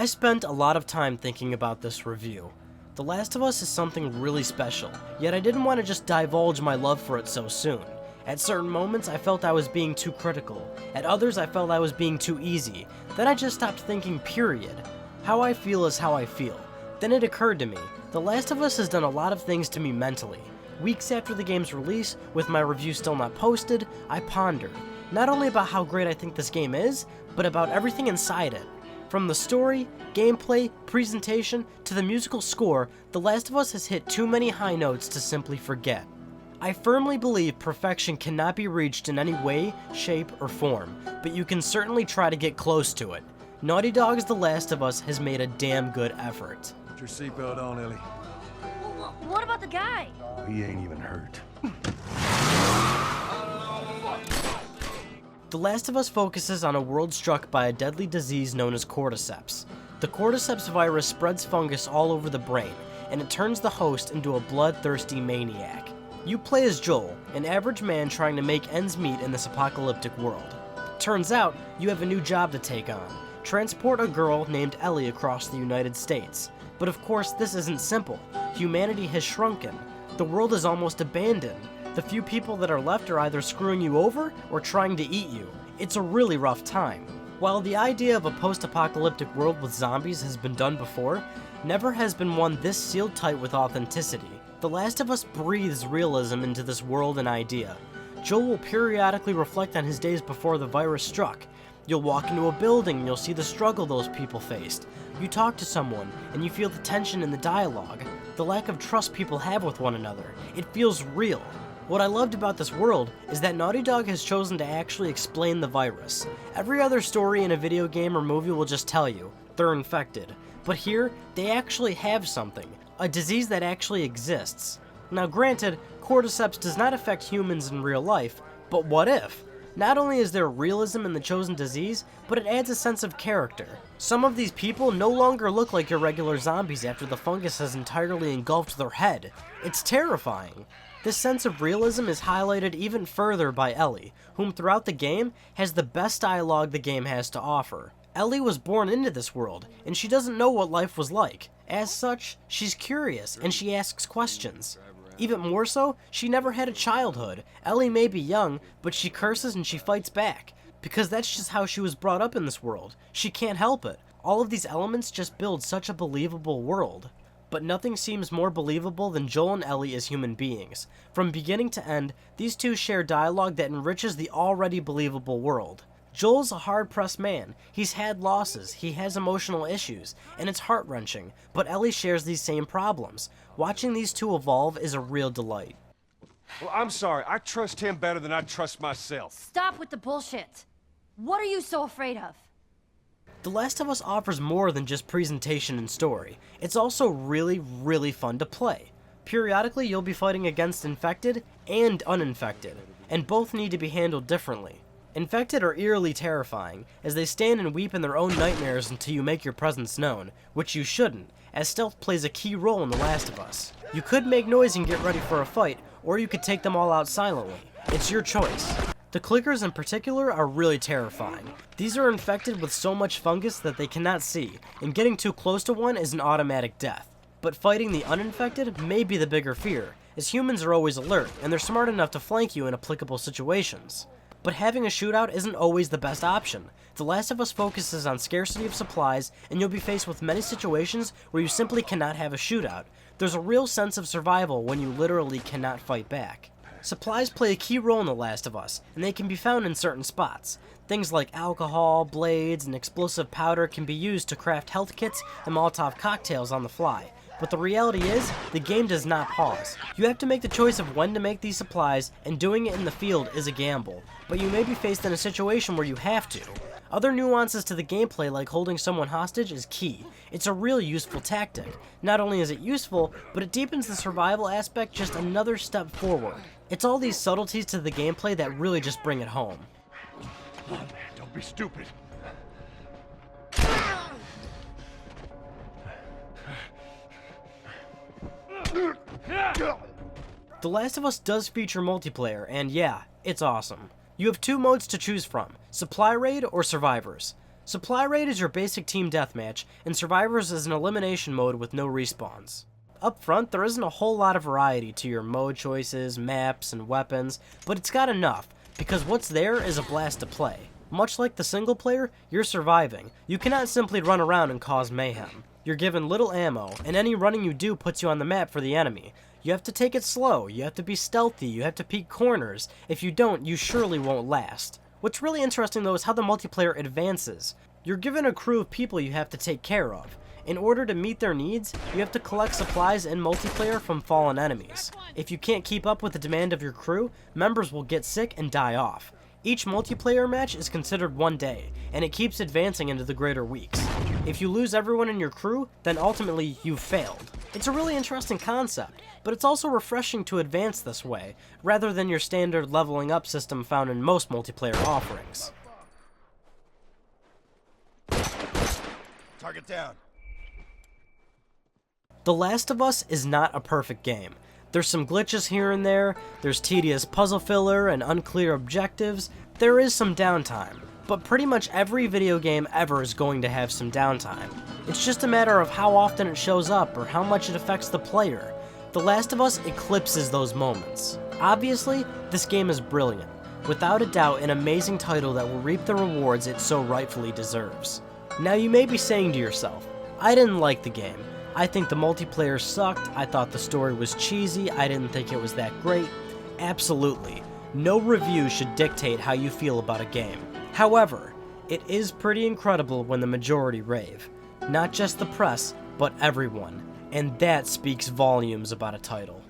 spent a lot of time thinking about this review. The Last of Us is something really special, yet I didn't want to just divulge my love for it so soon. At certain moments, I felt I was being too critical. At others, I felt I was being too easy. Then I just stopped thinking, period. How I feel is how I feel. Then it occurred to me, The Last of Us has done a lot of things to me mentally. Weeks after the game's release, with my review still not posted, I pondered, not only about how great I think this game is, but about everything inside it. From the story, gameplay, presentation, to the musical score, The Last of Us has hit too many high notes to simply forget. I firmly believe perfection cannot be reached in any way, shape, or form, but you can certainly try to get close to it. Naughty Dog's The Last of Us has made a damn good effort. Put your seatbelt on, Ellie. Well, what about the guy? He ain't even hurt. The Last of Us focuses on a world struck by a deadly disease known as cordyceps. The cordyceps virus spreads fungus all over the brain, and it turns the host into a bloodthirsty maniac. You play as Joel, an average man trying to make ends meet in this apocalyptic world. Turns out, you have a new job to take on: transport a girl named Ellie across the United States. But of course, this isn't simple. Humanity has shrunken. The world is almost abandoned. The few people that are left are either screwing you over or trying to eat you. It's a really rough time. While the idea of a post-apocalyptic world with zombies has been done before, never has been one this sealed tight with authenticity. The Last of Us breathes realism into this world and idea. Joel will periodically reflect on his days before the virus struck. You'll walk into a building and you'll see the struggle those people faced. You talk to someone and you feel the tension in the dialogue, the lack of trust people have with one another. It feels real. What I loved about this world is that Naughty Dog has chosen to actually explain the virus. Every other story in a video game or movie will just tell you, they're infected. But here, they actually have something, a disease that actually exists. Now granted, cordyceps does not affect humans in real life, but what if? Not only is there realism in the chosen disease, but it adds a sense of character. Some of these people no longer look like your regular zombies after the fungus has entirely engulfed their head. It's terrifying. This sense of realism is highlighted even further by Ellie, whom throughout the game has the best dialogue the game has to offer. Ellie was born into this world, and she doesn't know what life was like. As such, she's curious, and she asks questions. Even more so, she never had a childhood. Ellie may be young, but she curses and she fights back. Because that's just how she was brought up in this world. She can't help it. All of these elements just build such a believable world. But nothing seems more believable than Joel and Ellie as human beings. From beginning to end, these two share dialogue that enriches the already believable world. Joel's a hard-pressed man. He's had losses, he has emotional issues, and it's heart-wrenching, but Ellie shares these same problems. Watching these two evolve is a real delight. Well, I'm sorry. I trust him better than I trust myself. Stop with the bullshit. What are you so afraid of? The Last of Us offers more than just presentation and story. It's also really, really fun to play. Periodically, you'll be fighting against infected and uninfected, and both need to be handled differently. Infected are eerily terrifying, as they stand and weep in their own nightmares until you make your presence known, which you shouldn't, as stealth plays a key role in The Last of Us. You could make noise and get ready for a fight, or you could take them all out silently. It's your choice. The clickers in particular are really terrifying. These are infected with so much fungus that they cannot see, and getting too close to one is an automatic death. But fighting the uninfected may be the bigger fear, as humans are always alert, and they're smart enough to flank you in applicable situations. But having a shootout isn't always the best option. The Last of Us focuses on scarcity of supplies, and you'll be faced with many situations where you simply cannot have a shootout. There's a real sense of survival when you literally cannot fight back. Supplies play a key role in The Last of Us, and they can be found in certain spots. Things like alcohol, blades, and explosive powder can be used to craft health kits and Molotov cocktails on the fly. But the reality is, the game does not pause. You have to make the choice of when to make these supplies, and doing it in the field is a gamble, but you may be faced in a situation where you have to. Other nuances to the gameplay, like holding someone hostage, is key. It's a real useful tactic. Not only is it useful, but it deepens the survival aspect just another step forward. It's all these subtleties to the gameplay that really just bring it home. Come on, man, don't be stupid. The Last of Us does feature multiplayer, and yeah, it's awesome. You have two modes to choose from, Supply Raid or Survivors. Supply Raid is your basic team deathmatch, and Survivors is an elimination mode with no respawns. Up front, there isn't a whole lot of variety to your mode choices, maps, and weapons, but it's got enough, because what's there is a blast to play. Much like the single player, you're surviving. You cannot simply run around and cause mayhem. You're given little ammo, and any running you do puts you on the map for the enemy. You have to take it slow, you have to be stealthy, you have to peek corners. If you don't, you surely won't last. What's really interesting though is how the multiplayer advances. You're given a crew of people you have to take care of. In order to meet their needs, you have to collect supplies in multiplayer from fallen enemies. If you can't keep up with the demand of your crew, members will get sick and die off. Each multiplayer match is considered one day, and it keeps advancing into the greater weeks. If you lose everyone in your crew, then ultimately you've failed. It's a really interesting concept, but it's also refreshing to advance this way, rather than your standard leveling up system found in most multiplayer offerings. Target down. The Last of Us is not a perfect game. There's some glitches here and there, there's tedious puzzle filler and unclear objectives, there is some downtime, but pretty much every video game ever is going to have some downtime. It's just a matter of how often it shows up or how much it affects the player. The Last of Us eclipses those moments. Obviously, this game is brilliant. Without a doubt, an amazing title that will reap the rewards it so rightfully deserves. Now you may be saying to yourself, I didn't like the game. I think the multiplayer sucked, I thought the story was cheesy, I didn't think it was that great. Absolutely. No review should dictate how you feel about a game. However, it is pretty incredible when the majority rave. Not just the press, but everyone. And that speaks volumes about a title.